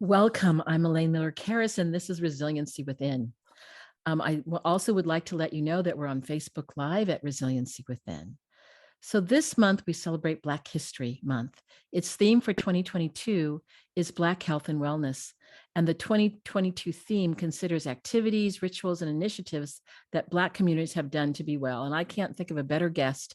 Welcome. I'm Elaine Miller-Karras, and this is Resiliency Within. Also would like to let you know that we're on Facebook Live at Resiliency Within. So this month, we celebrate Black History Month. Its theme for 2022 is Black Health and Wellness. And the 2022 theme considers activities, rituals, and initiatives that Black communities have done to be well. And I can't think of a better guest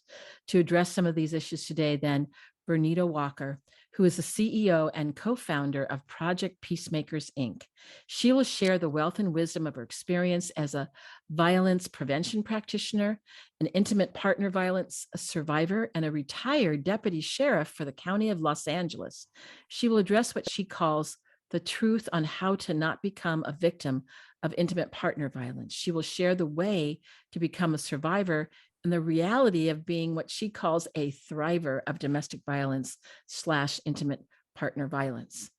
to address some of these issues today than Bernita Walker, who is the CEO and co-founder of Project Peacemakers, Inc. She will share the wealth and wisdom of her experience as a violence prevention practitioner, an intimate partner violence survivor, and a retired deputy sheriff for the County of Los Angeles. She will address what she calls the truth on how to not become a victim of intimate partner violence. She will share the way to become a survivor and the reality of being what she calls a thriver of domestic violence / intimate partner violence.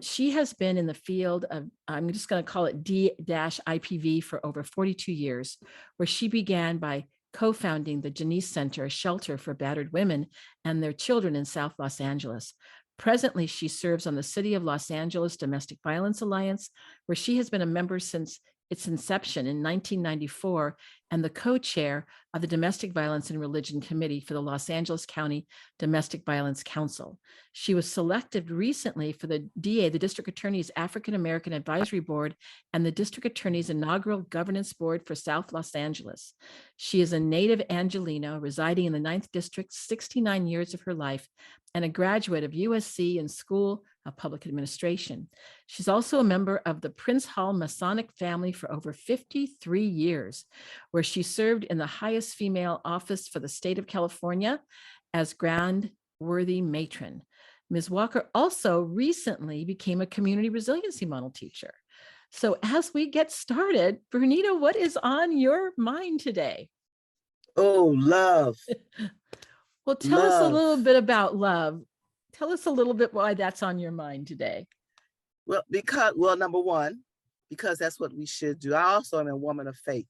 She has been in the field of, I'm just going to call it D-IPV for over 42 years, where she began by co-founding the Janice Center, a shelter for battered women and their children in South Los Angeles. Presently, she serves on the City of Los Angeles Domestic Violence Alliance, where she has been a member since its inception in 1994 and the co-chair of the Domestic Violence and Religion Committee for the Los Angeles County Domestic Violence Council. She was selected recently for the DA, the District Attorney's African American Advisory Board, and the District Attorney's inaugural Governance Board for South Los Angeles. She is a native Angelino residing in the 9th District 69 years of her life and a graduate of USC and School of Public Administration. She's also a member of the Prince Hall Masonic family for over 53 years, where she served in the highest female office for the state of California as Grand Worthy Matron. Ms. Walker also recently became a community resiliency model teacher. So as we get started, Bernita, what is on your mind today? Oh, love. Well, tell us a little bit about love. Tell us a little bit why that's on your mind today. Well, number one, because that's what we should do. I also am a woman of faith,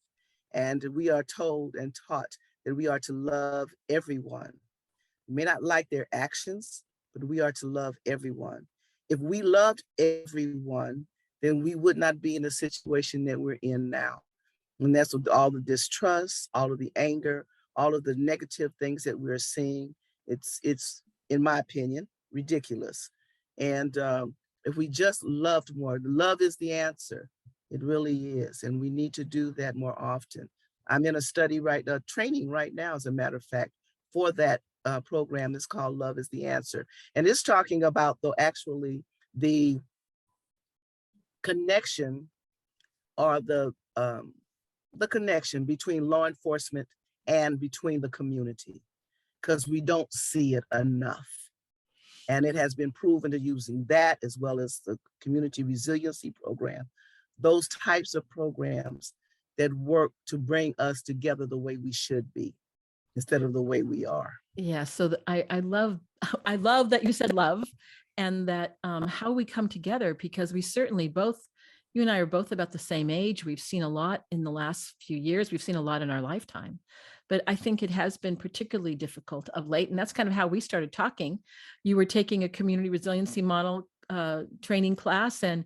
and we are told and taught that we are to love everyone. We may not like their actions, but we are to love everyone. If we loved everyone, then we would not be in the situation that we're in now. And that's with all the distrust, all of the anger, all of the negative things that we're seeing. It's in my opinion, ridiculous. And if we just loved more, love is the answer. It really is. And we need to do that more often. I'm in a training right now, as a matter of fact, for that program. It's called Love is the Answer. And it's talking about the connection or the connection between law enforcement and between the community, because we don't see it enough. And it has been proven to using that as well as the community resiliency program, those types of programs that work to bring us together the way we should be instead of the way we are. Yeah, so I love that you said love, and that how we come together, because we certainly both, you and I are both about the same age. We've seen a lot in the last few years. We've seen a lot in our lifetime. But I think it has been particularly difficult of late. And that's kind of how we started talking. You were taking a community resiliency model training class, and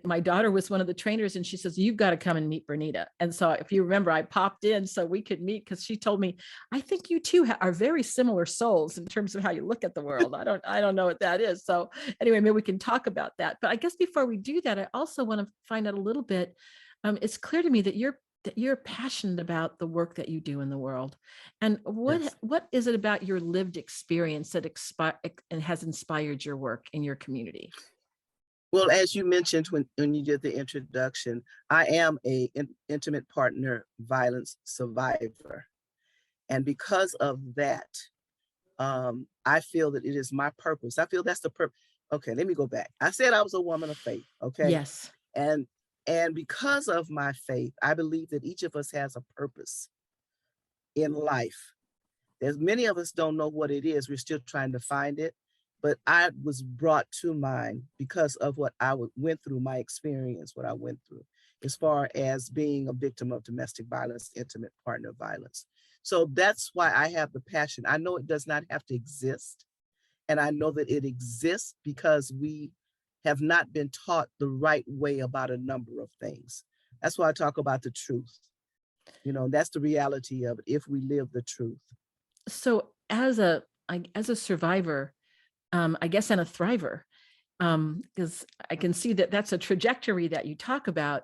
my daughter was one of the trainers, and she says, you've got to come and meet Bernita. And so if you remember, I popped in so we could meet, because she told me, I think you two are very similar souls in terms of how you look at the world. I don't know what that is. So anyway, maybe we can talk about that. But I guess before we do that, I also want to find out a little bit. It's clear to me that you're passionate about the work that you do in the world. And what is it about your lived experience that has inspired your work in your community? Well, as you mentioned when you did the introduction, I am an intimate partner violence survivor. And because of that, I feel that it is my purpose. I feel that's the purpose. Okay, let me go back. I said I was a woman of faith, okay? Yes. And because of my faith, I believe that each of us has a purpose in life. There's many of us don't know what it is. We're still trying to find it. But I was brought to mind because of what I went through, my experience, what I went through, as far as being a victim of domestic violence, intimate partner violence. So that's why I have the passion. I know it does not have to exist. And I know that it exists because we have not been taught the right way about a number of things. That's why I talk about the truth. That's the reality of it if we live the truth. So as a survivor, I guess, and a thriver, because I can see that that's a trajectory that you talk about.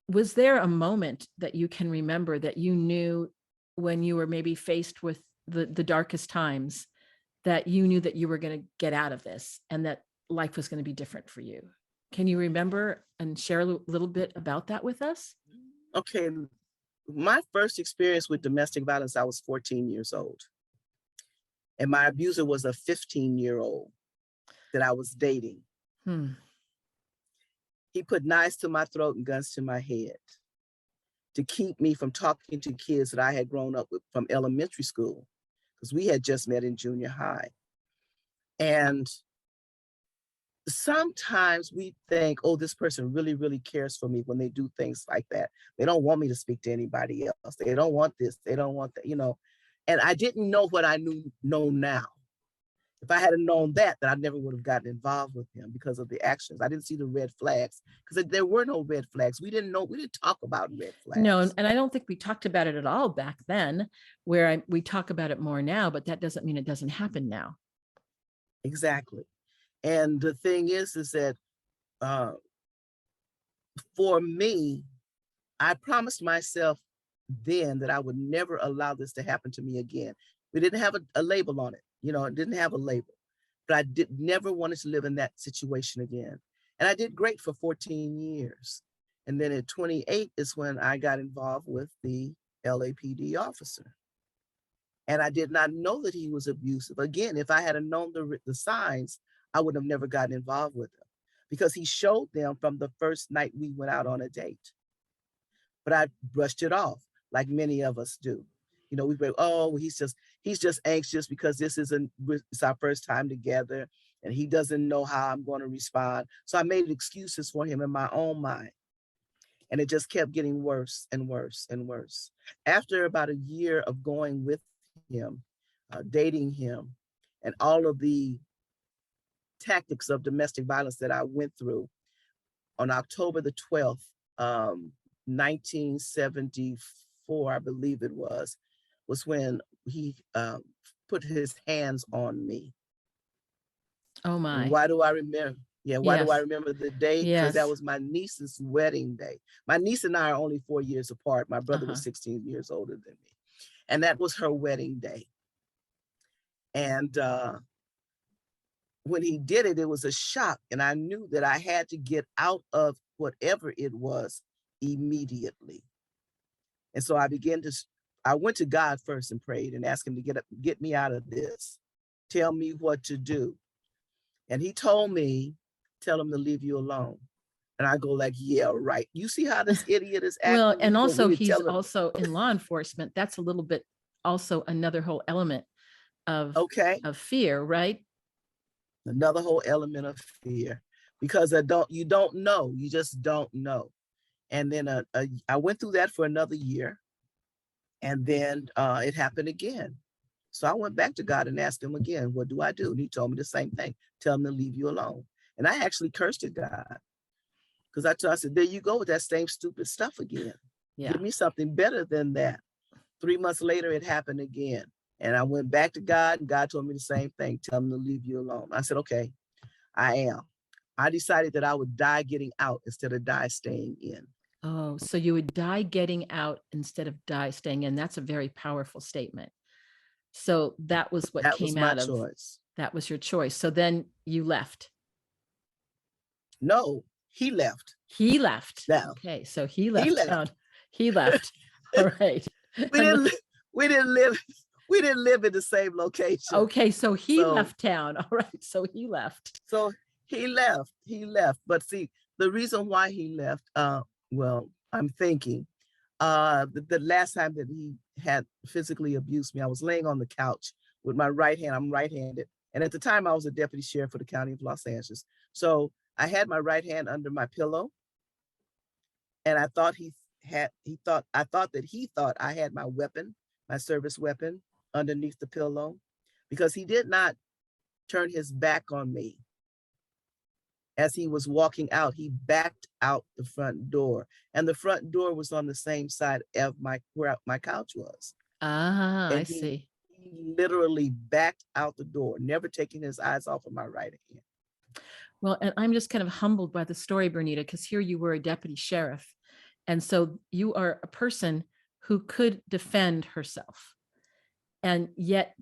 Was there a moment that you can remember that you knew when you were maybe faced with the darkest times, that you knew that you were going to get out of this and that life was going to be different for you? Can you remember and share a little bit about that with us? Okay. My first experience with domestic violence, I was 14 years old. And my abuser was a 15-year-old that I was dating. He put knives to my throat and guns to my head to keep me from talking to kids that I had grown up with from elementary school, because we had just met in junior high. And sometimes we think, oh, this person really, really cares for me when they do things like that. They don't want me to speak to anybody else. They don't want this. They don't want that, And I didn't know what I know now. If I had known that I never would have gotten involved with him because of the actions. I didn't see the red flags because there were no red flags. We didn't talk about red flags. No, and I don't think we talked about it at all back then, where we talk about it more now, but that doesn't mean it doesn't happen now. Exactly. And the thing is that for me, I promised myself then that I would never allow this to happen to me again. We didn't have a label on it. It didn't have a label, but I never wanted to live in that situation again. And I did great for 14 years. And then at 28 is when I got involved with the LAPD officer. And I did not know that he was abusive. Again, if I had known the signs, I would have never gotten involved with him because he showed them from the first night we went out on a date. But I brushed it off like many of us do. We say, oh, he's just anxious because it's our first time together and he doesn't know how I'm going to respond. So I made excuses for him in my own mind. And it just kept getting worse and worse and worse. After about a year of going with him, dating him, and all of the tactics of domestic violence that I went through, on October the 12th, 1974, I believe it was when he put his hands on me. Oh my. And why do I remember? Yeah, why do I remember the day? Because that was my niece's wedding day. My niece and I are only 4 years apart. My brother was 16 years older than me. And that was her wedding day. And when he did it, it was a shock. And I knew that I had to get out of whatever it was immediately. And so I went to God first and prayed and asked him to get me out of this. Tell me what to do. And he told me, tell him to leave you alone. And I go like, yeah, right. You see how this idiot is acting? Well, and also he's also in law enforcement. That's a little bit also another whole element of fear, right? Another whole element of fear, because you don't know. You just don't know. And then I went through that for another year. And then it happened again. So I went back to God and asked him again, what do I do? And he told me the same thing. Tell him to leave you alone. And I actually cursed at God. Because I said, there you go with that same stupid stuff again. Yeah. Give me something better than that. 3 months later, it happened again. And I went back to God and God told me the same thing. Tell him to leave you alone. I said, okay, I am. I decided that I would die getting out instead of die staying in. Oh, so you would die getting out instead of die staying in. That's a very powerful statement. So that was what came out of choice. That was your choice. So then you left. No, he left. He left. No. Okay, so he left town. He left. All right. We didn't live in the same location. Okay, so he left town. All right, so he left. So he left. But see, the reason why he left, well, I'm thinking the last time that he had physically abused me, I was laying on the couch with my right hand. I'm right-handed. And at the time I was a deputy sheriff for the county of Los Angeles. So I had my right hand under my pillow. And I thought that he thought I had my weapon, my service weapon underneath the pillow, because he did not turn his back on me. as he was walking out, he backed out the front door, and the front door was on the same side of where my couch was. Ah, I And he see. literally backed out the door, never taking his eyes off of my right hand. Well, and I'm just kind of humbled by the story, Bernita, because here you were a deputy sheriff. And so you are a person who could defend herself. And yet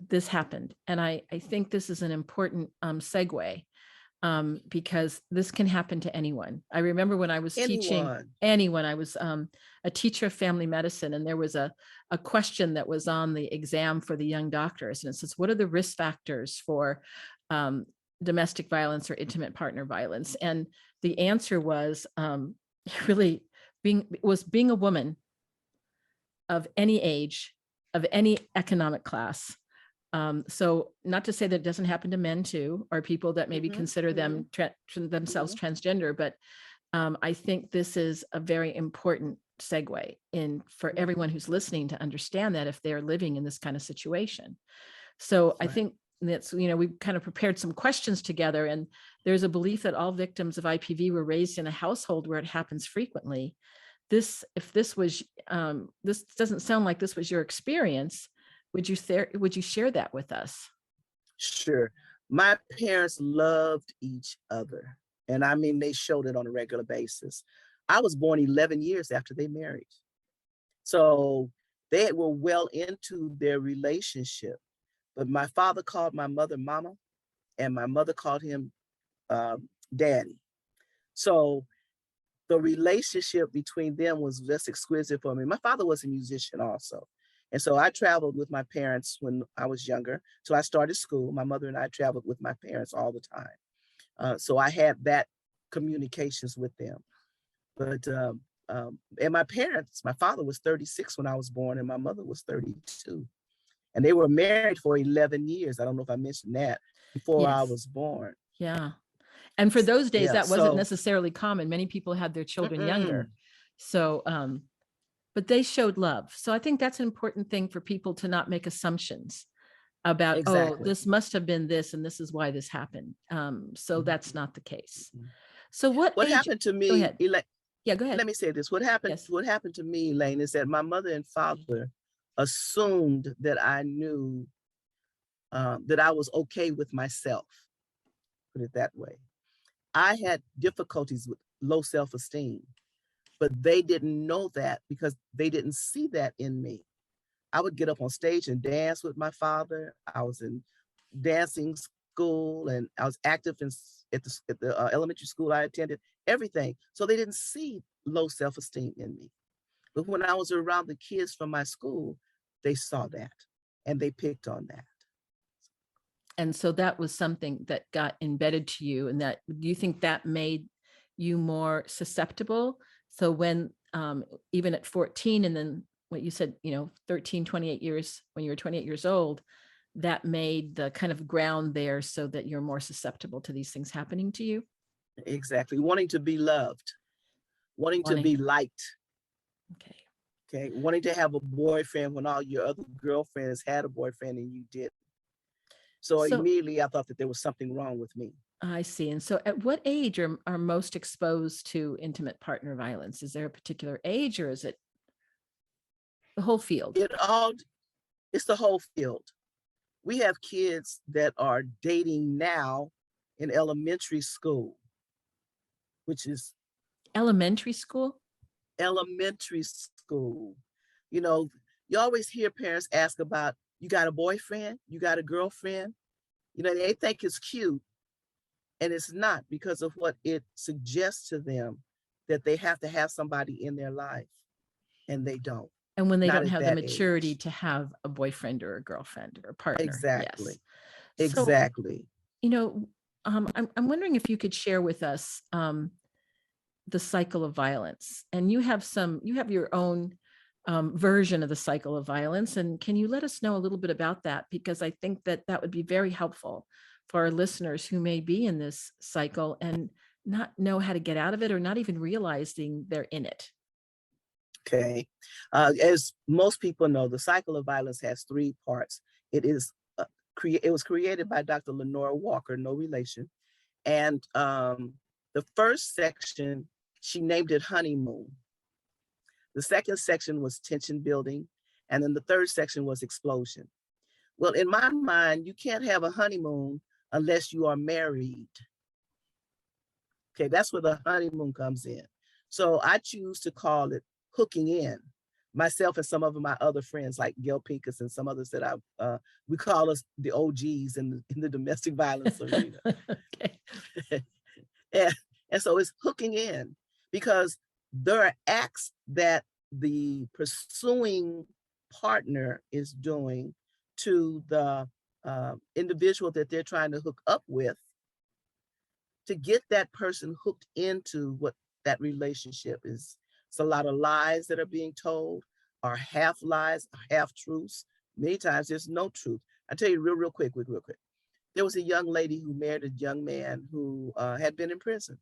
this happened. And I think this is an important segue because this can happen to anyone. I remember when I was teaching anyone, I was a teacher of family medicine, and there was a question that was on the exam for the young doctors. And it says, what are the risk factors for domestic violence or intimate partner violence? And the answer was really being a woman of any age, of any economic class. So not to say that it doesn't happen to men too, or people that maybe consider themselves transgender, but I think this is a very important segue in for everyone who's listening to understand that if they're living in this kind of situation. So I think that's, we've kind of prepared some questions together, and there's a belief that all victims of IPV were raised in a household where it happens frequently. This doesn't sound like this was your experience. Would you share that with us? Sure. My parents loved each other. And I mean, they showed it on a regular basis. I was born 11 years after they married. So they were well into their relationship. But my father called my mother mama, and my mother called him daddy. So the relationship between them was just exquisite for me. My father was a musician also. And so I traveled with my parents when I was younger. So I started school. My mother and I traveled with my parents all the time. So I had that communications with them. But, and my parents, my father was 36 when I was born, and my mother was 32. And they were married for 11 years. I don't know if I mentioned that before I was born. Yeah. And for those days, that wasn't so, necessarily common. Many people had their children younger. So, but they showed love. So I think that's an important thing for people to not make assumptions about, oh, this must have been this, and this is why this happened. So that's not the case. So what happened to me? Go ahead. Yeah, go ahead. Let me say this. What happened to me, Elaine, is that my mother and father assumed that I knew that I was okay with myself. Put it that way. I had difficulties with low self-esteem, but they didn't know that because they didn't see that in me. I would get up on stage and dance with my father. I was in dancing school, and I was active at the elementary school I attended, everything. So they didn't see low self-esteem in me. But when I was around the kids from my school, they saw that and they picked on that. And so that was something that got embedded to you, and that, do you think that made you more susceptible? So when, even at 14, and then what you said, 13, 28 years, when you were 28 years old, that made the kind of ground there so that you're more susceptible to these things happening to you? Exactly. Wanting to be loved, wanting to be liked. Okay. Wanting to have a boyfriend when all your other girlfriends had a boyfriend and you didn't. So immediately I thought that there was something wrong with me. I see. And so at what age are most exposed to intimate partner violence? Is there a particular age, or is it the whole field? It's the whole field. We have kids that are dating now in elementary school, which is elementary school. Elementary school. You always hear parents ask about, you got a boyfriend? You got a girlfriend? They think it's cute, and it's not, because of what it suggests to them, that they have to have somebody in their life, and they don't. And when they don't have the maturity to have a boyfriend or a girlfriend or a partner. Exactly. Yes. Exactly. So, I'm wondering if you could share with us the cycle of violence. And you have your own version of the cycle of violence. And can you let us know a little bit about that? Because I think that would be very helpful for our listeners who may be in this cycle and not know how to get out of it, or not even realizing they're in it. Okay. As most people know, the cycle of violence has 3 parts. It was created by Dr. Bernita Walker, no relation. And the first section, she named it honeymoon. The second section was tension building. And then the third section was explosion. Well, in my mind, you can't have a honeymoon unless you are married. Okay, that's where the honeymoon comes in. So I choose to call it hooking in. Myself and some of my other friends like Gail Pincus and some others that we call us the OGs in the domestic violence arena. Okay. and so it's hooking in because there are acts that the pursuing partner is doing to the individual that they're trying to hook up with to get that person hooked into what that relationship is. It's a lot of lies that are being told, or half lies, half truths. Many times there's no truth. I tell you real quick. There was a young lady who married a young man who had been in prison.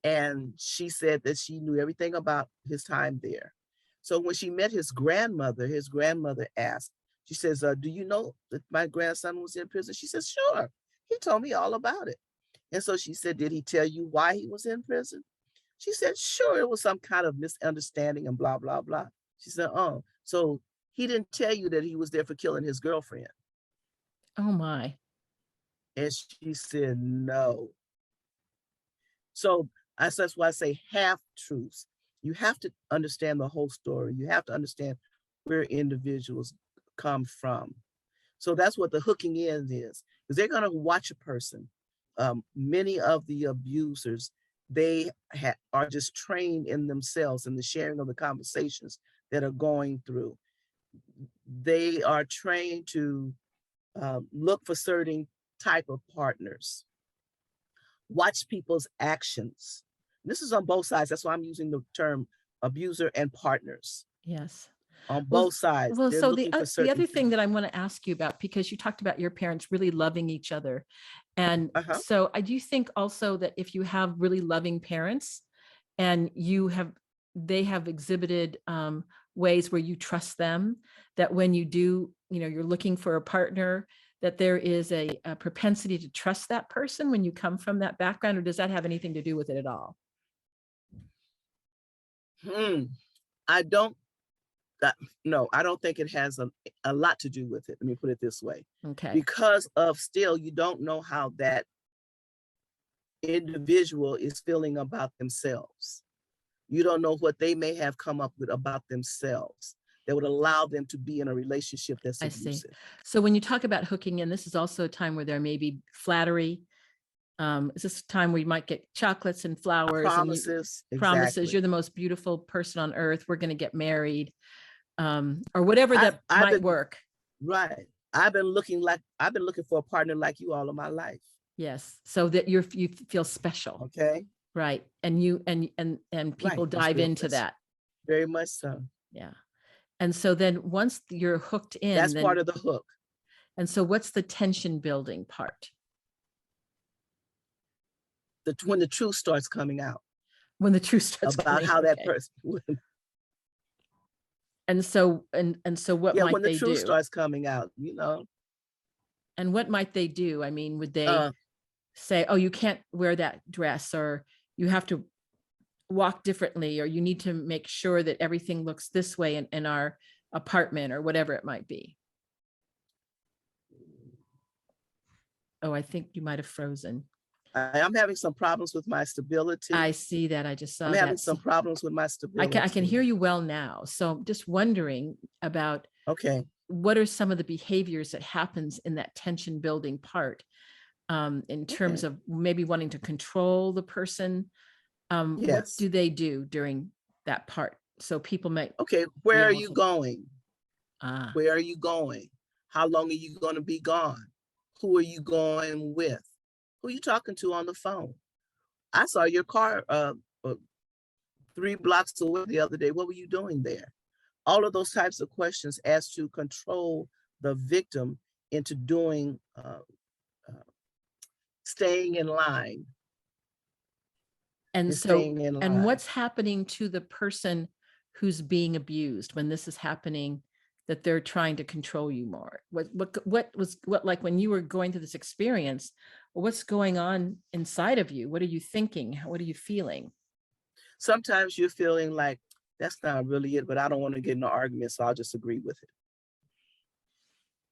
And she said that she knew everything about his time there. So when she met his grandmother asked, she says, do you know that my grandson was in prison? She says, sure. He told me all about it. And so she said, did he tell you why he was in prison? She said, sure, it was some kind of misunderstanding and blah, blah, blah. She said, oh, so he didn't tell you that he was there for killing his girlfriend? Oh my. And she said, no. So that's why I say half truths. You have to understand the whole story. You have to understand where individuals come from. So that's what the hooking in is, because they're going to watch a person. Many of the abusers, they are just trained in themselves and the sharing of the conversations that are going through. They are trained to look for certain type of partners, watch people's actions. This is on both sides. That's why I'm using the term abuser and partners. Yes. On both sides. Well, They're so looking for certain the other thing that I want to ask you about, because you talked about your parents really loving each other. And so I do think also that if you have really loving parents and they have exhibited ways where you trust them, that when you do, you're looking for a partner, that there is a propensity to trust that person when you come from that background, or does that have anything to do with it at all? I don't think it has a lot to do with it. Let me put it this way. Okay. Because of still, you don't know how that individual is feeling about themselves. You don't know what they may have come up with about themselves that would allow them to be in a relationship that's abusive. I see. So when you talk about hooking in, this is also a time where there may be flattery. Is this a time where you might get chocolates and flowers? Promises. And promises. You're the most beautiful person on earth. We're going to get married. Or whatever that might work. Right. I've been looking for a partner like you all of my life. Yes. So that you feel special. Okay. Right. And you and people dive into that. Very much so. Yeah. And so then once you're hooked in, that's part of the hook. And so what's the tension building part? When the truth starts coming out. When the truth starts about how that person. And so what might they do? When the truth starts coming out, And what might they do? I mean, would they say, oh, you can't wear that dress, or you have to walk differently, or you need to make sure that everything looks this way in our apartment, or whatever it might be? Oh, I think you might have frozen. I'm having some problems with my stability. I see that. I just saw I'm having some problems with my stability. I can hear you well now. So I'm just wondering about, what are some of the behaviors that happens in that tension building part, in terms of maybe wanting to control the person? What do they do during that part? So people might. Where are you going? Where are you going? How long are you going to be gone? Who are you going with? Who are you talking to on the phone? I saw your car 3 blocks away the other day. What were you doing there? All of those types of questions as to control the victim into doing, staying in line. And so, and what's happening to the person who's being abused when this is happening, that they're trying to control you more? What like when you were going through this experience, what's going on inside of you? What are you thinking? What are you feeling? Sometimes you're feeling like that's not really it, but I don't want to get in an argument, so I'll just agree with it.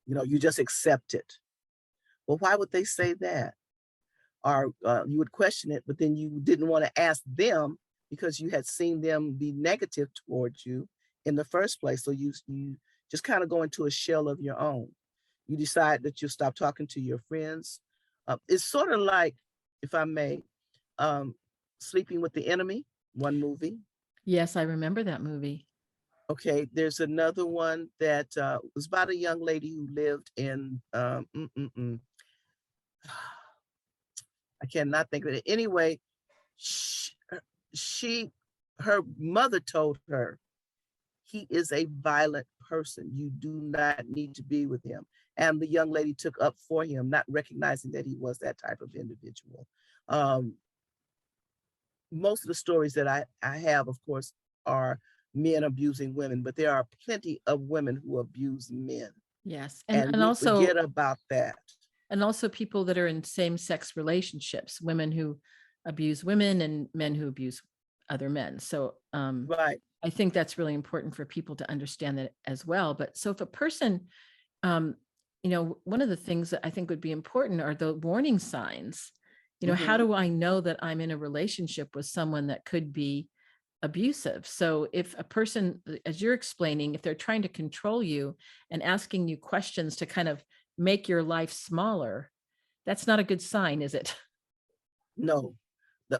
You just accept it. Well, why would they say that? Or you would question it, but then you didn't want to ask them because you had seen them be negative towards you in the first place. So you just kind of go into a shell of your own. You decide that you'll stop talking to your friends. It's sort of like, if I may, um, Sleeping with the Enemy, one movie. Yes, I remember that movie. Okay, there's another one that was about a young lady who lived in, I cannot think of it. Anyway, she, she, her mother told her, he is a violent person. You do not need to be with him. And the young lady took up for him, not recognizing that he was that type of individual. Um, most of the stories that I have, of course, are men abusing women, but there are plenty of women who abuse men. Yes. And And we also, forget about that. and also people that are in same-sex relationships, women who abuse women and men who abuse other men. So Right. I think that's really important for people to understand that as well. But so if a person, um, one of the things that I think would be important are the warning signs. How Mhm. do I know that I'm in a relationship with someone that could be abusive? So if a person, as you're explaining, if they're trying to control you and asking you questions to kind of make your life smaller, that's not a good sign, is it? No,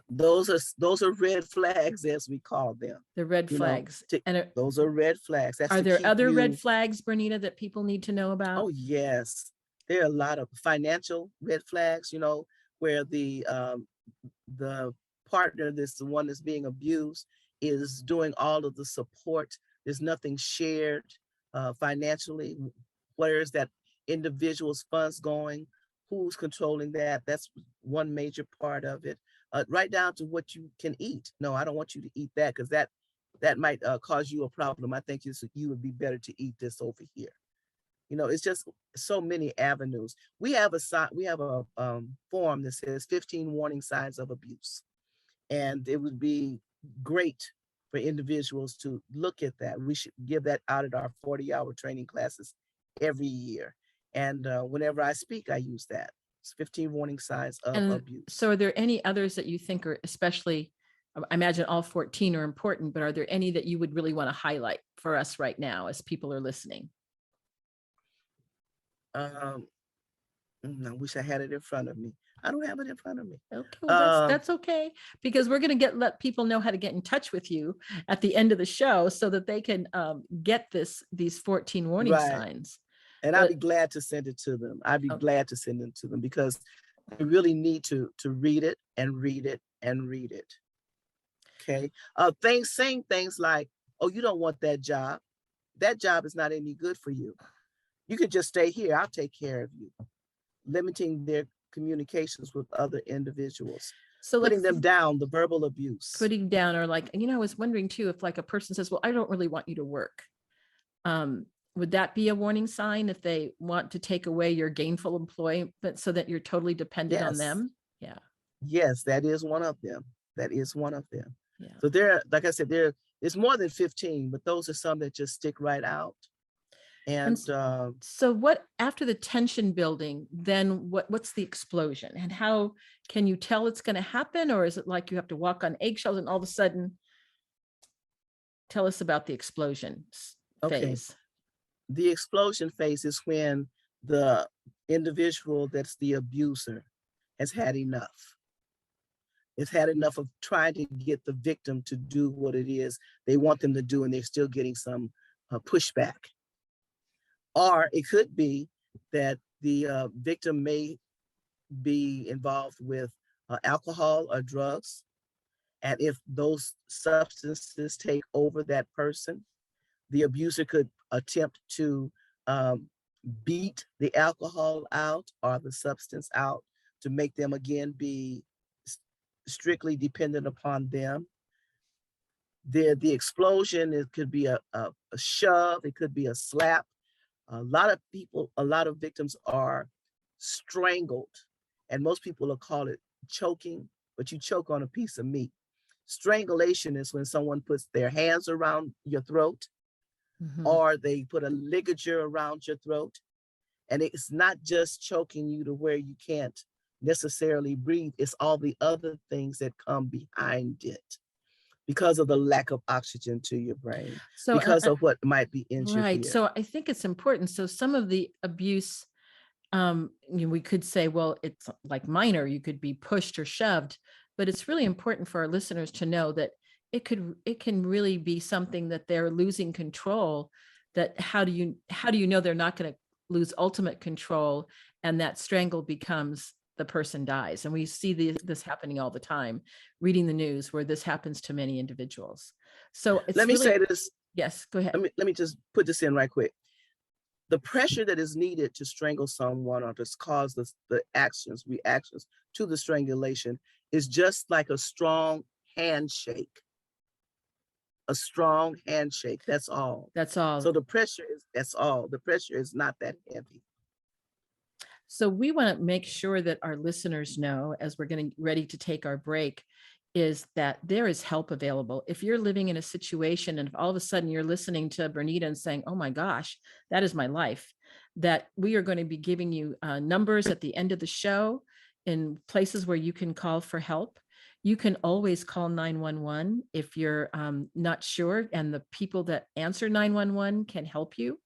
those are red flags, as we call them. The red You know, flags. to, And those are red flags. That's are to there keep other red you. flags, Bernita, that people need to know about? Oh yes, there are a lot of financial red flags. Where the partner, that's the one that's being abused, is doing all of the support. There's nothing shared financially. Where is that individual's funds going? Who's controlling that? That's one major part of it. Right down to what you can eat. No, I don't want you to eat that, because that might cause you a problem. I think you would be better to eat this over here. It's just so many avenues. We have a form that says 15 warning signs of abuse. And it would be great for individuals to look at that. We should give that out at our 40-hour training classes every year. And whenever I speak, I use that. It's 15 warning signs of And so abuse. are there any others that you think are especially, I imagine all 14 are important, but are there any that you would really want to highlight for us right now as people are listening? Um, I wish I had it in front of me. I don't have it in front of me. Okay, well, Um, that's okay, because we're going to let people know how to get in touch with you at the end of the show so that they can get these 14 warning right. signs. And I'd be But glad to send it to them. I'd be oh, glad to send it to them, because they really need to read it and read it and read it. Okay. Saying things like, "Oh, you don't want that job. That job is not any good for you. You could just stay here. I'll take care of you." Limiting their communications with other individuals, so putting let's them down, the verbal abuse. putting down, or like, I was wondering too, if like a person says, well, I don't really want you to work. Would that be a warning sign if they want to take away your gainful employment so that you're totally dependent on Yes. them? Yeah. Yes, that is one of them. That is one of them. Yeah. So like I said, it's more than 15, but those are some that just stick right out. And And so what, after the tension building, then what's the explosion, and how can you tell it's going to happen? Or is it like you have to walk on eggshells and all of a sudden? Tell us about the explosion okay, phase. the explosion phase is when the individual that's the abuser has had enough. It's had enough of trying to get the victim to do what it is they want them to do, and they're still getting some pushback. Or it could be that the victim may be involved with alcohol or drugs. And if those substances take over that person, the abuser could attempt to beat the alcohol out or the substance out to make them again be strictly dependent upon them. The explosion, it could be a shove, it could be a slap. A lot of victims are strangled and most people will call it choking, but you choke on a piece of meat. Strangulation is when someone puts their hands around your throat, or they put a ligature around your throat. And it's not just choking you to where you can't necessarily breathe, it's all the other things that come behind it because of the lack of oxygen to your brain, So, because of what might be injured right. here. So I think it's important. So some of the abuse, we could say, well, it's like minor, you could be pushed or shoved, but it's really important for our listeners to know that it can really be something that they're losing control. That how do you know they're not going to lose ultimate control, and that strangle becomes the person dies. And we see this happening all the time, reading the news where this happens to many individuals. So it's Let me really, say this. yes, go ahead. Let me just put this in right quick. The pressure that is needed to strangle someone or to cause the reactions to the strangulation is just like a strong handshake. A strong handshake. That's all. That's all. So that's all. The pressure is not that heavy. So we want to make sure that our listeners know, as we're getting ready to take our break, is that there is help available. If you're living in a situation and if all of a sudden you're listening to Bernita and saying, oh my gosh, that is my life, that we are going to be giving you numbers at the end of the show in places where you can call for help. You can always call 911 if you're not sure, and the people that answer 911 can help you.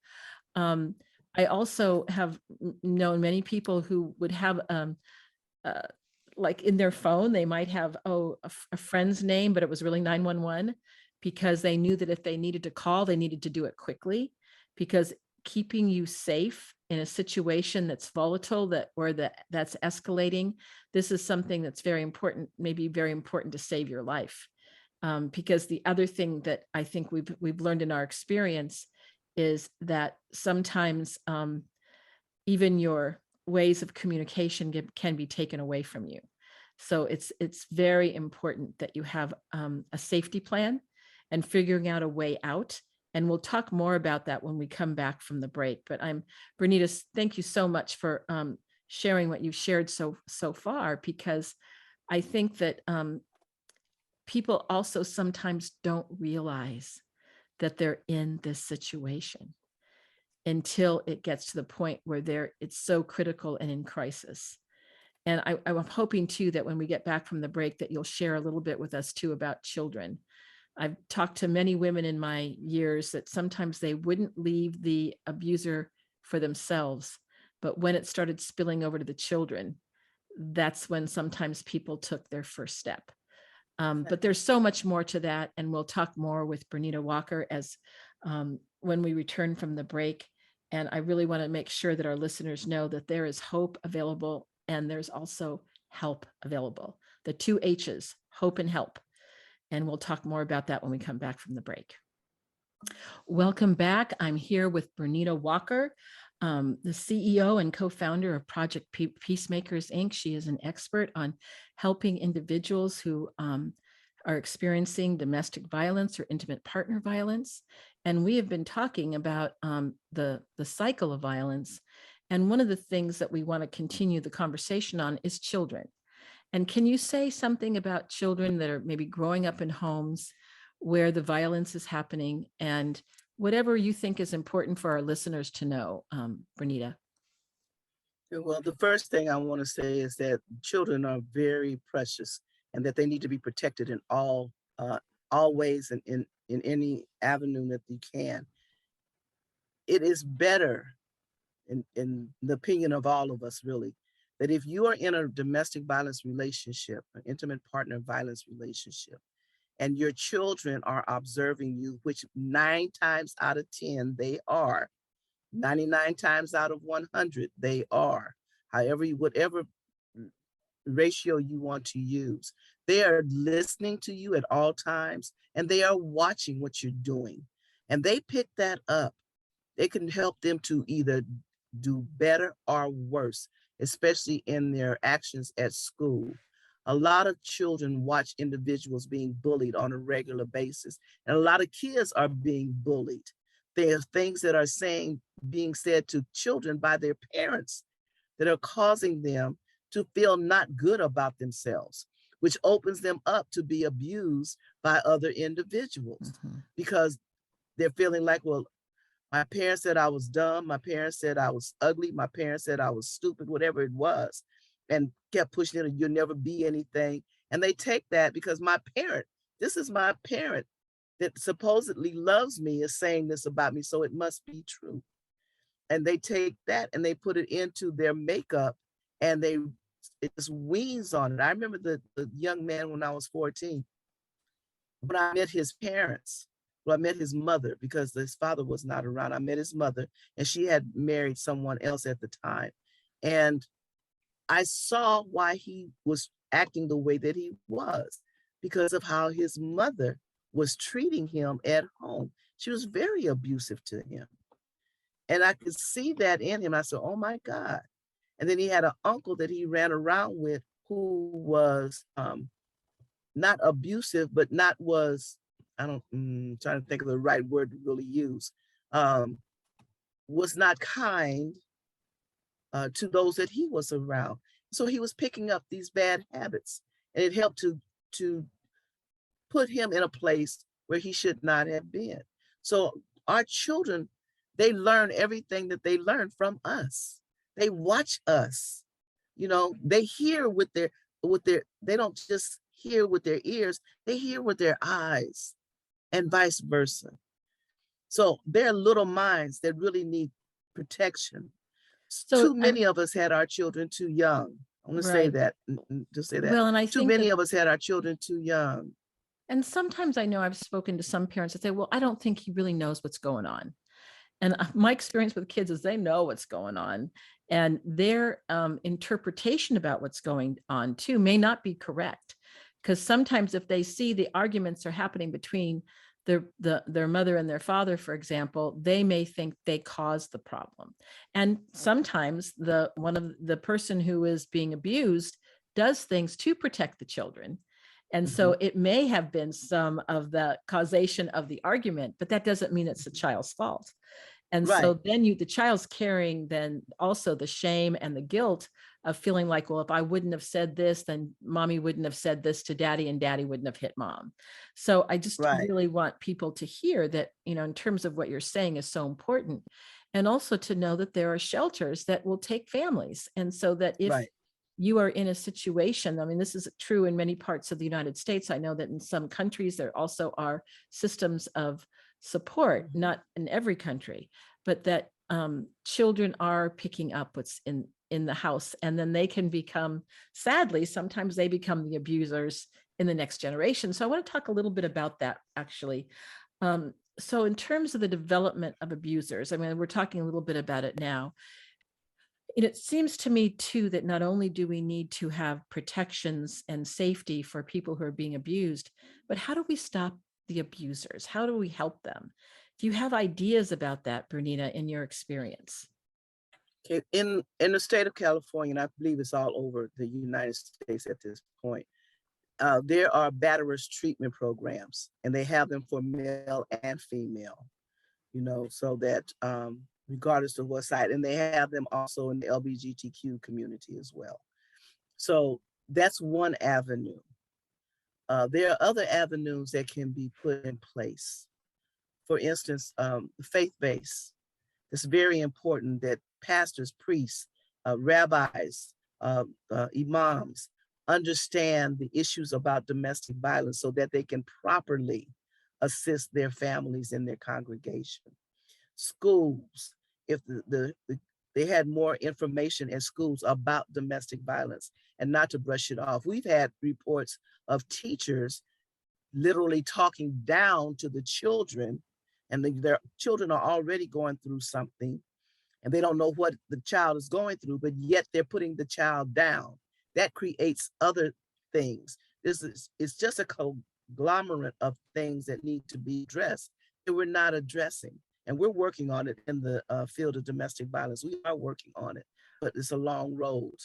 I also have known many people who would have, like in their phone, they might have, a friend's name, but it was really 911, because they knew that if they needed to call, they needed to do it quickly, because keeping you safe in a situation that's volatile, that's escalating, this is something that's very important, maybe very important to save your life. Because the other thing that I think we've learned in our experience is that sometimes even your ways of communication can be taken away from you. So it's very important that you have a safety plan and figuring out a way out. And we'll talk more about that when we come back from the break. But Bernita, thank you so much for sharing what you've shared so far, because I think that people also sometimes don't realize that they're in this situation until it gets to the point where it's so critical and in crisis. And I'm hoping too that when we get back from the break that you'll share a little bit with us too about children. I've talked to many women in my years that sometimes they wouldn't leave the abuser for themselves, but when it started spilling over to the children, that's when sometimes people took their first step. But there's so much more to that, and we'll talk more with Bernita Walker as when we return from the break. And I really want to make sure that our listeners know that there is hope available, and there's also help available. The two H's, hope and help. And we'll talk more about that when we come back from the break. Welcome back. I'm here with Bernita Walker, the CEO and co-founder of Project Peacemakers, Inc. She is an expert on helping individuals who are experiencing domestic violence or intimate partner violence. And we have been talking about the cycle of violence. And one of the things that we want to continue the conversation on is children. And can you say something about children that are maybe growing up in homes where the violence is happening, and whatever you think is important for our listeners to know, Bernita? Well, the first thing I want to say is that children are very precious and that they need to be protected in all ways and in any avenue that you can. It is better, in the opinion of all of us really, that if you are in a domestic violence relationship, an intimate partner violence relationship, and your children are observing you, which 9 times out of 10 they are, 99 times out of 100 they are, however, whatever ratio you want to use, they are listening to you at all times, and they are watching what you're doing, and they pick that up. They can help them to either do better or worse, especially in their actions at school. A lot of children watch individuals being bullied on a regular basis, and a lot of kids are being bullied. There are things that are being said to children by their parents that are causing them to feel not good about themselves, which opens them up to be abused by other individuals because they're feeling like, well, my parents said I was dumb. My parents said I was ugly. My parents said I was stupid, whatever it was, and kept pushing it. You'll never be anything. And they take that because this is my parent that supposedly loves me is saying this about me. So it must be true. And they take that and they put it into their makeup and it just weans on it. I remember the young man when I was 14, when I met his parents. Well, I met his mother because his father was not around. I met his mother and she had married someone else at the time. And I saw why he was acting the way that he was because of how his mother was treating him at home. She was very abusive to him. And I could see that in him. I said, oh my God. And then he had an uncle that he ran around with who was not abusive, but not was, I'm trying to think of the right word to really use, was not kind to those that he was around. So he was picking up these bad habits and it helped to put him in a place where he should not have been. So our children, they learn everything that they learn from us. They watch us, they hear they don't just hear with their ears, they hear with their eyes and vice versa. So they're little minds that really need protection. So Too many of us had our children too young. I want to say that, just say that. Well, and I Too think many of us had our children too young. And sometimes I know I've spoken to some parents that say, well, I don't think he really knows what's going on. And my experience with kids is they know what's going on, and their interpretation about what's going on too may not be correct. Because sometimes if they see the arguments are happening between their mother and their father, for example, they may think they caused the problem. And sometimes the person who is being abused does things to protect the children. And so it may have been some of the causation of the argument, but that doesn't mean it's the child's fault. And so then the child's carrying then also the shame and the guilt of feeling like, well, if I wouldn't have said this, then mommy wouldn't have said this to daddy and daddy wouldn't have hit mom. So I just really want people to hear that, in terms of what you're saying is so important. And also to know that there are shelters that will take families. And so that if you are in a situation, I mean, this is true in many parts of the United States. I know that in some countries, there also are systems of support, not in every country, but that children are picking up what's in the house, and then they can become, sadly, sometimes they become the abusers in the next generation. So I want to talk a little bit about that, actually. So in terms of the development of abusers, I mean, we're talking a little bit about it now. And it seems to me too that not only do we need to have protections and safety for people who are being abused, but how do we stop the abusers? How do we help them? Do you have ideas about that, Bernita, in your experience? Okay. In the state of California, and I believe it's all over the United States at this point, there are batterers treatment programs, and they have them for male and female, so that regardless of what side, and they have them also in the LGBTQ community as well. So that's one avenue. There are other avenues that can be put in place. For instance, faith-based. It's very important that pastors, priests, rabbis, imams understand the issues about domestic violence so that they can properly assist their families and their congregation. Schools, if they had more information in schools about domestic violence and not to brush it off. We've had reports of teachers literally talking down to the children, and their children are already going through something and they don't know what the child is going through, but yet they're putting the child down. That creates other things. It's just a conglomerate of things that need to be addressed that we're not addressing. And we're working on it in the field of domestic violence. We are working on it, but it's a long road.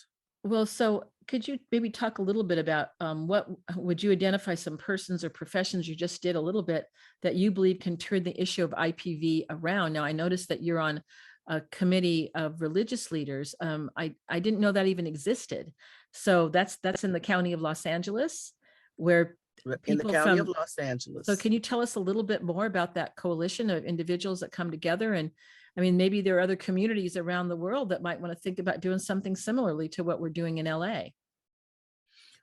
Well, so could you maybe talk a little bit about what would you identify some persons or professions, you just did a little bit, that you believe can turn the issue of IPV around? Now, I noticed that you're on a committee of religious leaders. I didn't know that even existed. So that's in the county of Los Angeles, where In the people county of from, Los so Angeles. can you tell us a little bit more about that coalition of individuals that come together? And I mean, maybe there are other communities around the world that might want to think about doing something similarly to what we're doing in LA.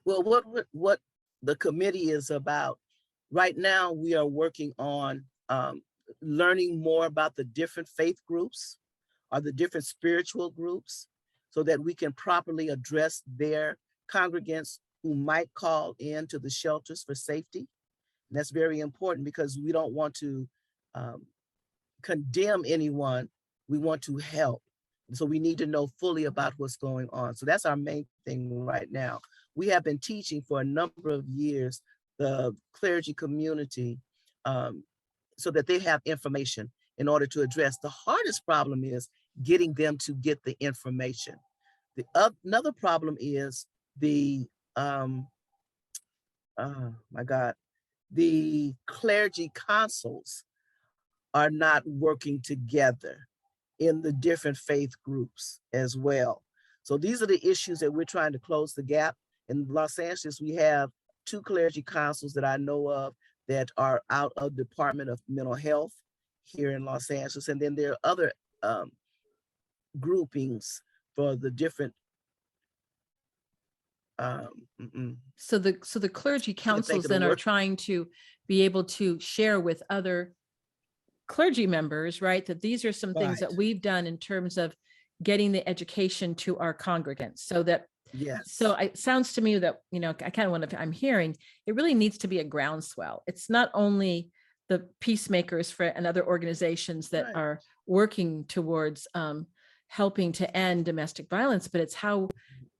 Well, what the committee is about right now, we are working on learning more about the different faith groups or the different spiritual groups so that we can properly address their congregants who might call in to the shelters for safety. And that's very important because we don't want to um, condemn anyone. We want to help. So we need to know fully about what's going on. So that's our main thing right now. We have been teaching for a number of years the clergy community um, so that they have information in order to address. The hardest problem is getting them to get the information. Another problem is the, my God, the clergy councils are not working together in the different faith groups as well. So these are the issues that we're trying to close the gap. In Los Angeles, we have 2 clergy councils that I know of that are out of Department of Mental Health here in Los Angeles. And then there are other groupings for the different, So the clergy can't think councils of the then are word. trying to be able to share with other clergy members, right? That these are some things Right. that we've done in terms of getting the education to our congregants, so that, so Yes. it sounds to me that, I kind of want to, I'm hearing it really needs to be a groundswell. It's not only the peacemakers and other organizations that Right. are working towards helping to end domestic violence, but it's how,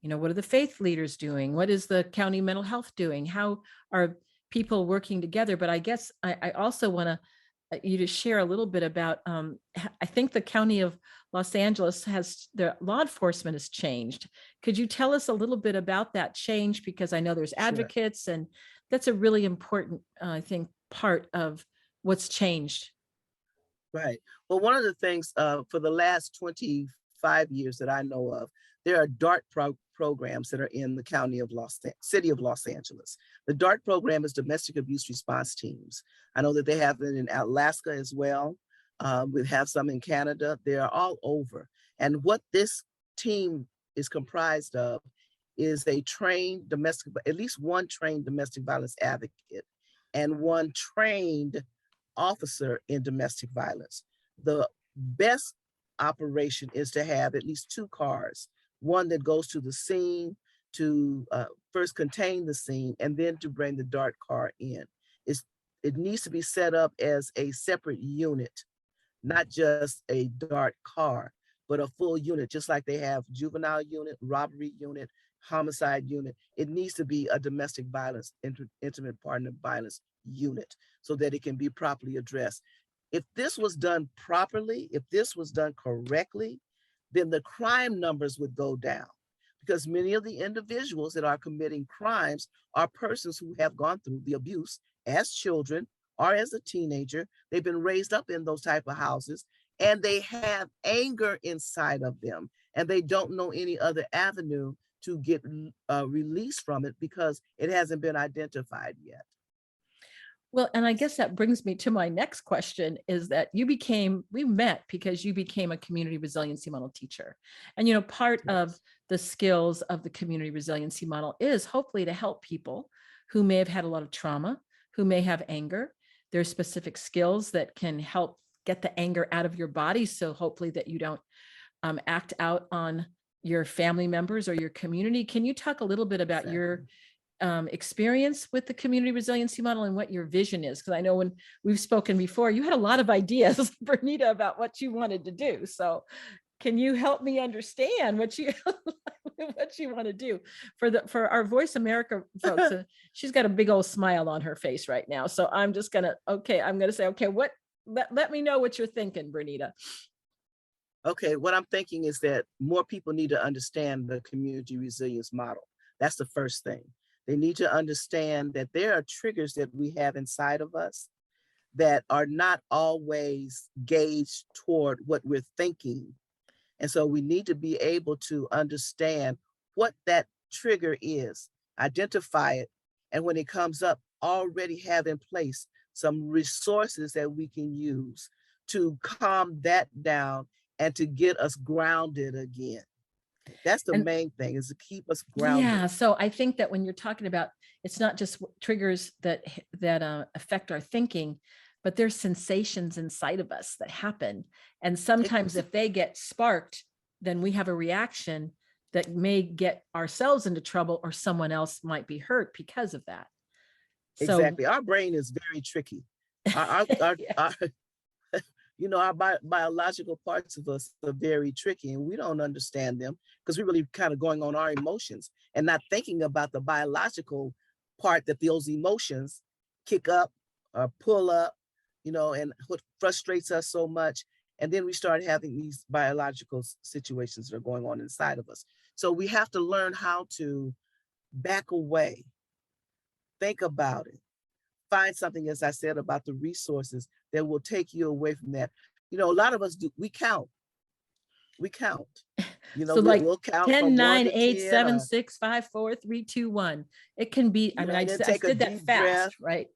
what are the faith leaders doing? What is the county mental health doing? How are people working together? But I guess I also want to you to share a little bit about, I think the county of Los Angeles has, their law enforcement has changed. Could you tell us a little bit about that change? Because I know there's Sure. advocates, and that's a really important, I think, part of what's changed. Right. Well, one of the things for the last 25 years that I know of, there are DART programs that are in the city of Los Angeles. The DART program is domestic abuse response teams. I know that they have it in Alaska as well. We have some in Canada. They are all over. And what this team is comprised of is at least one trained domestic violence advocate and one trained officer in domestic violence. The best operation is to have at least 2 cars, one that goes to the scene to first contain the scene and then to bring the DART car in. It needs to be set up as a separate unit, not just a DART car, but a full unit, just like they have juvenile unit, robbery unit, homicide unit. It needs to be a domestic violence, intimate partner violence unit so that it can be properly addressed. If this was done properly, if this was done correctly, then the crime numbers would go down because many of the individuals that are committing crimes are persons who have gone through the abuse as children or as a teenager. They've been raised up in those type of houses and they have anger inside of them and they don't know any other avenue to get released from it because it hasn't been identified yet. Well, and I guess that brings me to my next question, is that we met because you became a community resiliency model teacher. And, part of the skills of the community resiliency model is hopefully to help people who may have had a lot of trauma, who may have anger. There's specific skills that can help get the anger out of your body. So hopefully that you don't act out on your family members or your community. Can you talk a little bit about your experience with the community resiliency model and what your vision is? Because I know when we've spoken before, you had a lot of ideas, Bernita, about what you wanted to do. So can you help me understand what you what you want to do for our Voice America folks? She's got a big old smile on her face right now. So I'm just gonna say, okay, let me know what you're thinking, Bernita. Okay, what I'm thinking is that more people need to understand the community resilience model. That's the first thing. They need to understand that there are triggers that we have inside of us that are not always gauged toward what we're thinking. And so we need to be able to understand what that trigger is, identify it, and when it comes up, already have in place some resources that we can use to calm that down and to get us grounded again. That's the And main thing, is to keep us grounded. yeah, so I think that when you're talking about, it's not just triggers that affect our thinking, but there's sensations inside of us that happen. And sometimes if they get sparked, then we have a reaction that may get ourselves into trouble, or someone else might be hurt because of that. So Exactly. Our brain is very tricky. Our yes. you know, our biological parts of us are very tricky, and we don't understand them because we're really kind of going on our emotions and not thinking about the biological part that those emotions kick up or pull up, you know, and what frustrates us so much. And then we start having these biological situations that are going on inside of us. So we have to learn how to back away, think about it, find something, as I said, about the resources that will take you away from that. You know, a lot of us do, we count. You know, So like we'll count 10, from 1 9, to 8, 10, 7, 6, 5, 4, 3, 2, 1. It can be, I mean, and then I take a did that deep breath. fast, right?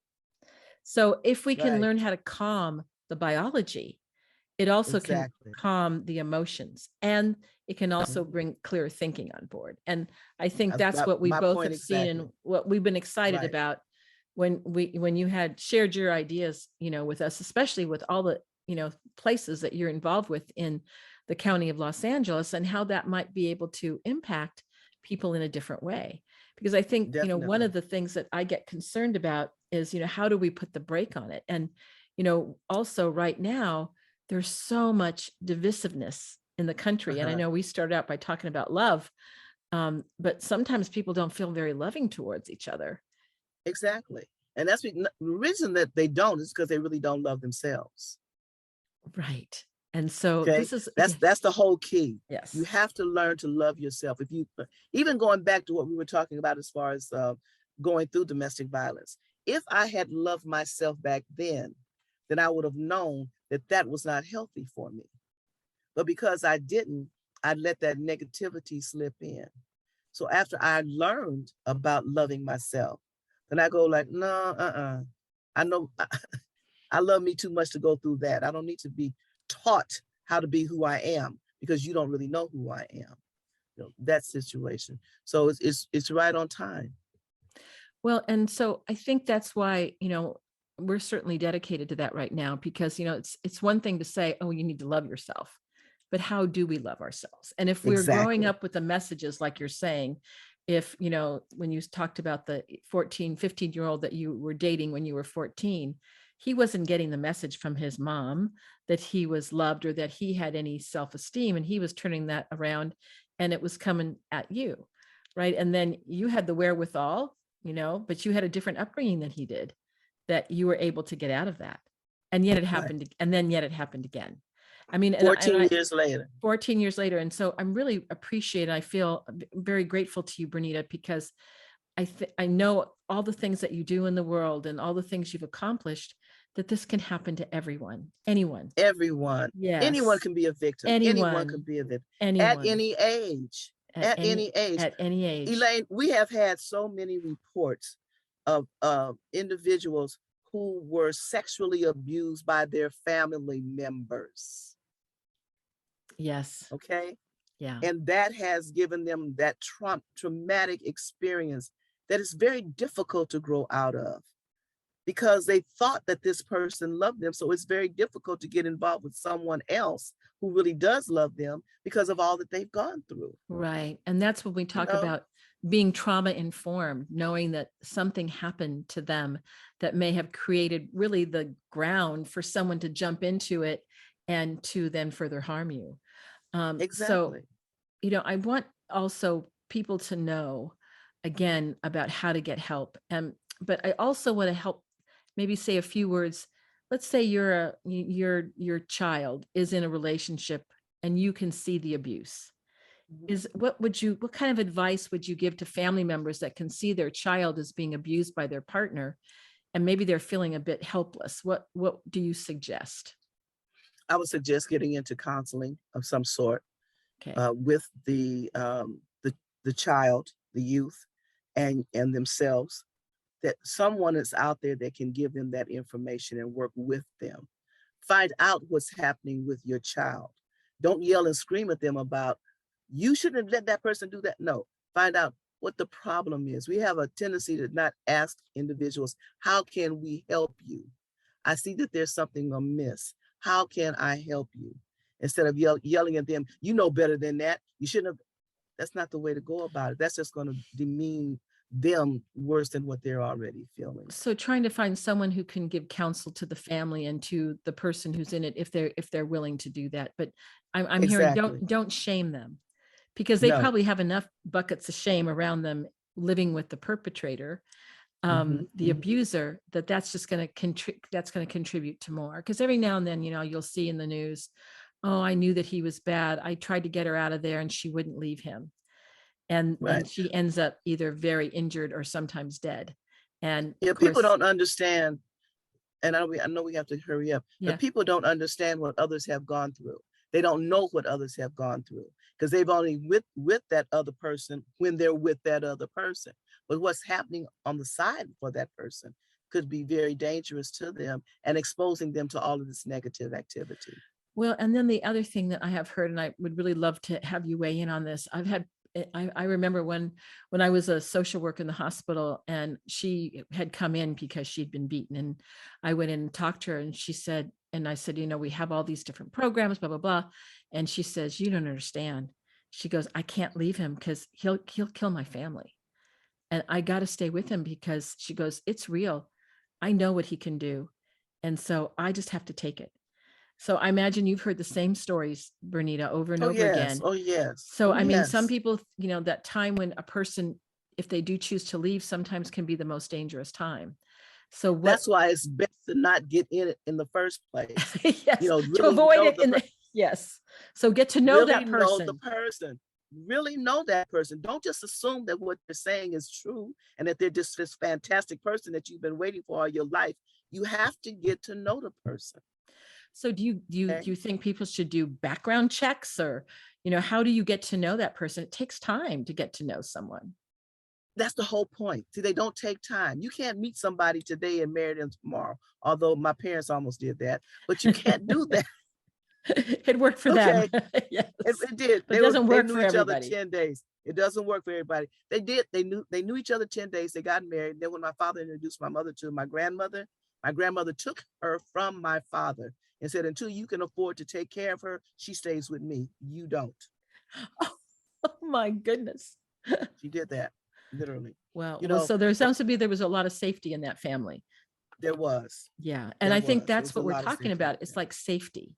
So if we can Right, learn how to calm the biology, it also can exactly. calm the emotions, and it can also Mhm. bring clear thinking on board. And I think that's My, what we my both point have seen exactly. and what we've been excited Right. about when you had shared your ideas, with us, especially with all the, places that you're involved with in the county of Los Angeles, and how that might be able to impact people in a different way. Because I think, one Definitely. of the things that I get concerned about is, how do we put the brake on it? And, also right now, there's so much divisiveness in the country. And I Uh-huh. know we started out by talking about love, but sometimes people don't feel very loving towards each other. Exactly. And that's the reason that they don't is because they really don't love themselves. Right. And so Okay. this is, yeah, That's the whole key. You yes. have to learn to love yourself. If you, even going back to what we were talking about as far as going through domestic violence, if I had loved myself back then I would have known that that was not healthy for me. But because I didn't, I let that negativity slip in. So after I learned about loving myself, then I go like, no, I know I love me too much to go through that. I don't need to be taught how to be who I am because you don't really know who I am. You know, that situation. So it's right on time. Well, and so I think that's why, we're certainly dedicated to that right now, because, it's one thing to say, oh, you need to love yourself, but how do we love ourselves? And if we're growing Exactly. up with the messages, like you're saying, if, when you talked about the 14, 15-year-old that you were dating when you were 14, he wasn't getting the message from his mom that he was loved or that he had any self-esteem, and he was turning that around, and it was coming at you. Right. And then you had the wherewithal, but you had a different upbringing than he did, that you were able to get out of that. And yet it Right. happened. And then yet it happened again. I mean, 14 years later. 14 years later. And so I'm really appreciate, I feel very grateful to you, Bernita, because I know all the things that you do in the world and all the things you've accomplished, that this can happen to everyone, anyone. Everyone. Anyone Yes. can be a victim. Anyone can Anyone, be a victim at anyone any age. at At any age. any age. Elaine, we have had so many reports of individuals who were sexually abused by their family members. Yes. Okay. Yeah. And that has given them that traumatic experience that is very difficult to grow out of because they thought that this person loved them. So it's very difficult to get involved with someone else who really does love them because of all that they've gone through. Right. And that's when we You talk know, about being trauma informed, knowing that something happened to them that may have created really the ground for someone to jump into it and to then further harm you. So, exactly. I want also people to know again about how to get help. But I also want to help maybe say a few words. Let's say your child is in a relationship and you can see the abuse. Mhm. What kind of advice would you give to family members that can see their child is being abused by their partner, and maybe they're feeling a bit helpless? What do you suggest? I would suggest getting into counseling of some sort Okay. with the child. the youth and themselves, that someone is out there that can give them that information and work with them. Find out what's happening with your child. Don't yell and scream at them about, you shouldn't have let that person do that. No, find out what the problem is. We have a tendency to not ask individuals, how can we help you? I see that there's something amiss. How can I help you? Instead of yelling at them, you know better than that. You shouldn't have. That's not the way to go about it. That's just going to demean them worse than what they're already feeling. So trying to find someone who can give counsel to the family and to the person who's in it, if they're willing to do that. But I'm hearing, Exactly. don't shame them, because they No. probably have enough buckets of shame around them living with the perpetrator, the abuser, that's just going to contribute to more. Because every now and then, you'll see in the news, oh, I knew that he was bad. I tried to get her out of there and she wouldn't leave him. And Right. she ends up either very injured or sometimes dead. And Yeah, of course, people don't understand, and I know we have to hurry up, yeah. but people don't understand what others have gone through. They don't know what others have gone through because they've only with that other person when they're with that other person. But what's happening on the side for that person could be very dangerous to them and exposing them to all of this negative activity. Well, and then the other thing that I have heard, and I would really love to have you weigh in on this. I remember when I was a social worker in the hospital, and she had come in because she'd been beaten, and I went in and talked to her, and she said, and I said, we have all these different programs, blah, blah, blah. And she says, you don't understand. She goes, I can't leave him because he'll kill my family. And I got to stay with him because, she goes, it's real. I know what he can do. And so I just have to take it. So I imagine you've heard the same stories, Bernita, over and over again. Oh, yes. So, Oh, I mean, yes. some people, that time when a person, if they do choose to leave, sometimes can be the most dangerous time. So that's why it's best to not get in it in the first place. Yes, really to avoid it. Yes. So get to know really that person. Know the person. Really know that person. Don't just assume that what they're saying is true and that they're just this fantastic person that you've been waiting for all your life. You have to get to know the person. So do you think people should do background checks, or, how do you get to know that person? It takes time to get to know someone. That's the whole point. See, they don't take time. You can't meet somebody today and marry them tomorrow. Although my parents almost did that, but you can't do that. It worked for them. Yes. It did. But it doesn't work for everybody. Each other 10 days. It doesn't work for everybody. They did. They knew each other 10 days. They got married. Then when my father introduced my mother to my grandmother took her from my father and said, until you can afford to take care of her, she stays with me. You don't. Oh my goodness. She did that, literally. Well, so there sounds to be, there was a lot of safety in that family. There was. Yeah. And I think that's what we're talking about. It's like safety.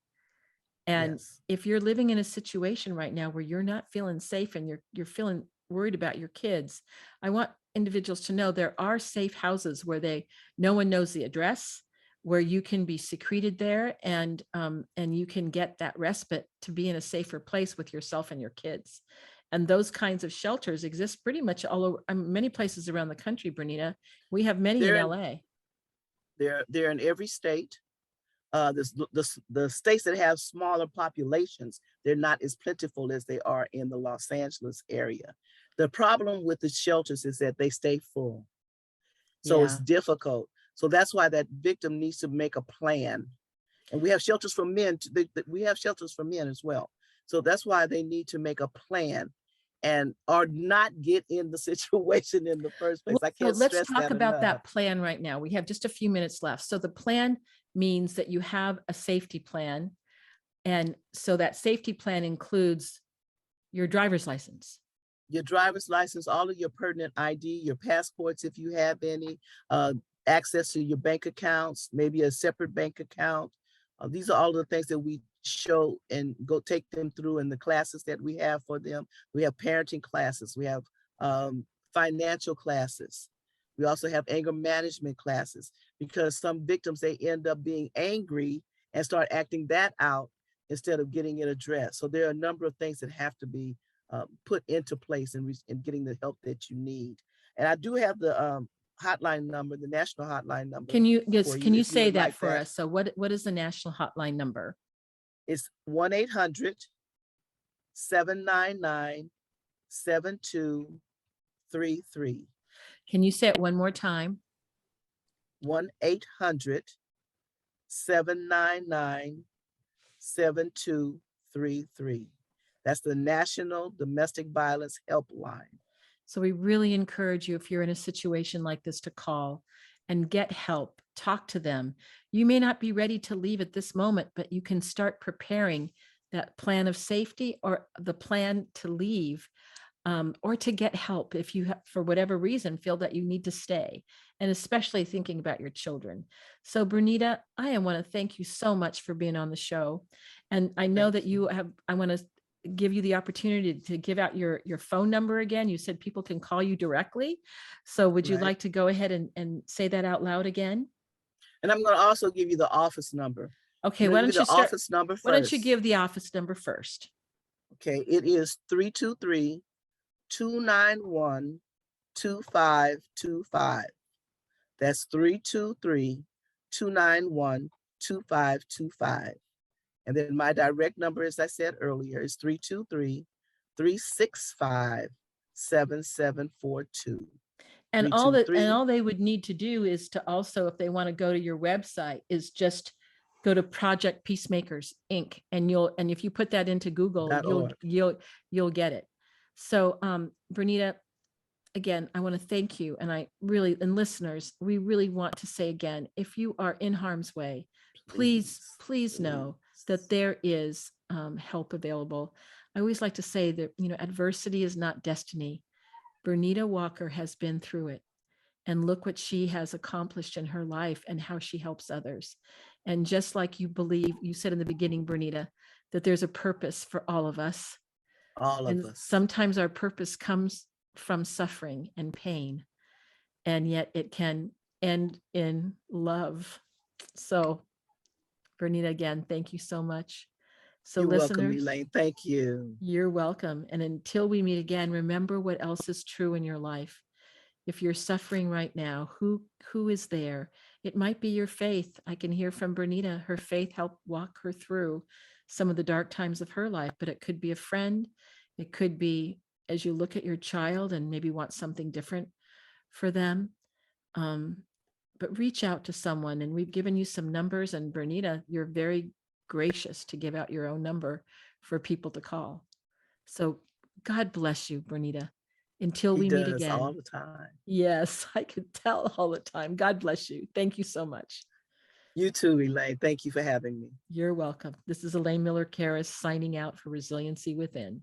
And if you're living in a situation right now where you're not feeling safe and you're feeling worried about your kids, I want individuals to know there are safe houses where no one knows the address, where you can be secreted there, and you can get that respite to be in a safer place with yourself and your kids. And those kinds of shelters exist pretty much all over, many places around the country, Bernita. We have many in LA. They're in every state. The states that have smaller populations, they're not as plentiful as they are in the Los Angeles area. The problem with the shelters is that they stay full. So it's difficult. So that's why that victim needs to make a plan. And we have shelters for men. We have shelters for men as well. So that's why they need to make a plan or not get in the situation in the first place. I can't stress that enough. Let's talk about that plan right now. We have just a few minutes left. So the plan means that you have a safety plan. And so that safety plan includes your driver's license. Your driver's license, all of your pertinent ID, your passports, if you have any, access to your bank accounts, maybe a separate bank account. These are all the things that we show and go take them through in the classes that we have for them. We have parenting classes. We have financial classes. We also have anger management classes, because some victims, they end up being angry and start acting that out instead of getting it addressed. So there are a number of things that have to be put into place in getting the help that you need. And I do have the hotline number, the national hotline number. Can you say that for us? So what is the national hotline number? It's 1-800-799-7255. 2233. Can you say it one more time? 1-800-799-7233. That's the National Domestic Violence Helpline. So we really encourage you, if you're in a situation like this, to call and get help. Talk to them. You may not be ready to leave at this moment, but you can start preparing that plan of safety or the plan to leave, or to get help if you have, for whatever reason, feel that you need to stay, and especially thinking about your children. So Bernita, I want to thank you so much for being on the show. And I know that you have, I want to give you the opportunity to give out your phone number again. You said people can call you directly. So would you Right. like to go ahead and say that out loud again? And I'm going to also give you the office number. Okay, I'm why gonna give don't you the start? office number Why don't you first. give the office number first? Okay, it is 323-291-2525. That's 323-291-2525. And then my direct number, as I said earlier, is 323-365-7742. And all 323. they would need to do is to also, if they want to go to your website, is just go to Project Peacemakers Inc. And if you put that into Google, you'll get it. So Bernita, again, I want to thank you. And and listeners, we really want to say again, if you are in harm's way, please know that there is help available. I always like to say that, adversity is not destiny. Bernita Walker has been through it, and look what she has accomplished in her life and how she helps others. And just like you said in the beginning, Bernita, that there's a purpose for all of us. All of us. Sometimes our purpose comes from suffering and pain, and yet it can end in love. So Bernita, again, thank you so much. So you're listeners, welcome, Elaine. Thank you. You're welcome. And until we meet again, remember what else is true in your life. If you're suffering right now, who is there? It might be your faith. I can hear from Bernita, her faith helped walk her through some of the dark times of her life, but it could be a friend. It could be as you look at your child and maybe want something different for them. But reach out to someone, and we've given you some numbers, and Bernita, you're very gracious to give out your own number for people to call. So God bless you, Bernita, until we meet again. All the time. Yes, I could tell all the time. God bless you. Thank you so much. You too, Elaine. Thank you for having me. You're welcome. This is Elaine Miller-Karras signing out for Resiliency Within.